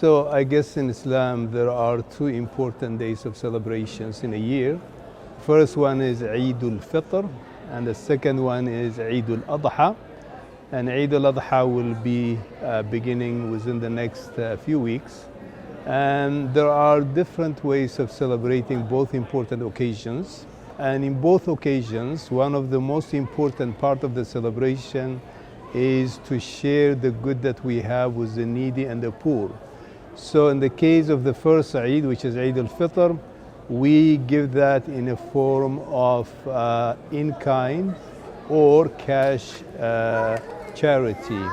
So I guess in Islam there are two important days of celebrations in a year. First one is Eid al-Fitr and the second one is Eid al-Adha. And Eid al-Adha will be beginning within the next few weeks. And there are different ways of celebrating both important occasions. And in both occasions, one of the most important part of the celebration is to share the good that we have with the needy and the poor. So in the case of the first Eid, which is Eid al-Fitr, we give that in a form of in-kind or cash charity.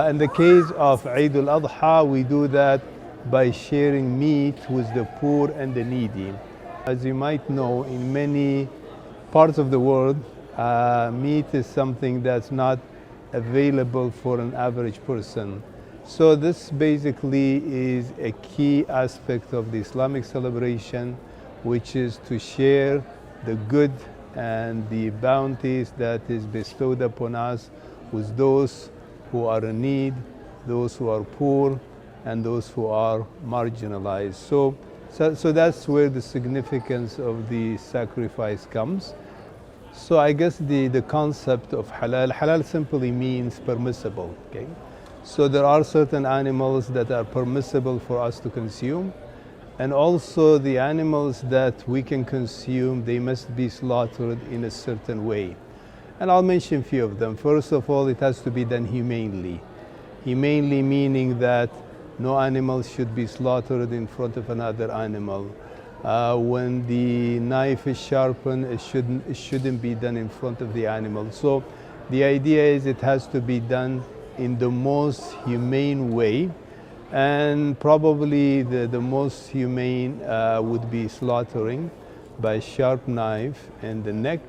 In the case of Eid al-Adha, we do that by sharing meat with the poor and the needy. As you might know, in many parts of the world, meat is something that's not available for an average person. So this basically is a key aspect of the Islamic celebration, which is to share the good and the bounties that is bestowed upon us with those who are in need, those who are poor, and those who are marginalized. So that's where the significance of the sacrifice comes. So I guess the concept of halal simply means permissible, okay? So there are certain animals that are permissible for us to consume, and also the animals that we can consume, they must be slaughtered in a certain way. And I'll mention a few of them. First of all, it has to be done humanely. Humanely meaning that no animal should be slaughtered in front of another animal. When the knife is sharpened, it shouldn't be done in front of the animal. So the idea is it has to be done in the most humane way. And probably the most humane would be slaughtering by a sharp knife in the neck.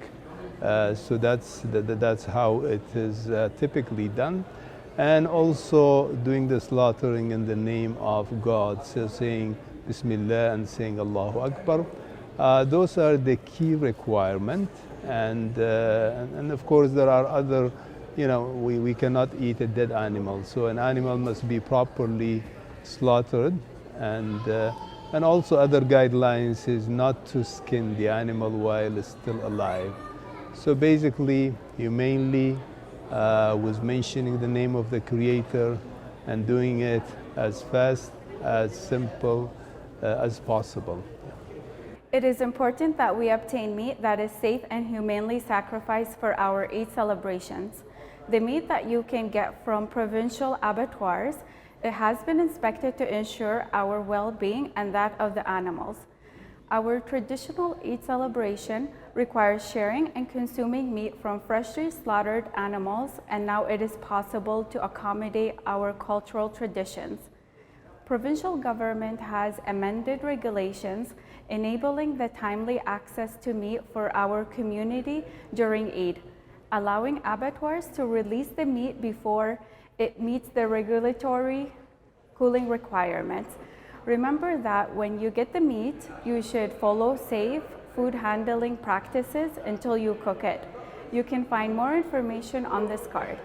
So that's how it is typically done. And also doing the slaughtering in the name of God, so saying Bismillah and saying Allahu Akbar. Those are the key requirements. And of course there are other, we cannot eat a dead animal. So an animal must be properly slaughtered. And also other guidelines is not to skin the animal while it's still alive. So basically, humanely, was mentioning the name of the Creator and doing it as fast, as simple as possible. It is important that we obtain meat that is safe and humanely sacrificed for our Eid celebrations. The meat that you can get from provincial abattoirs, it has been inspected to ensure our well-being and that of the animals. Our traditional Eid celebration requires sharing and consuming meat from freshly slaughtered animals, and now it is possible to accommodate our cultural traditions. Provincial government has amended regulations enabling the timely access to meat for our community during Eid, allowing abattoirs to release the meat before it meets the regulatory cooling requirements. Remember that when you get the meat, you should follow safe food handling practices until you cook it. You can find more information on this card.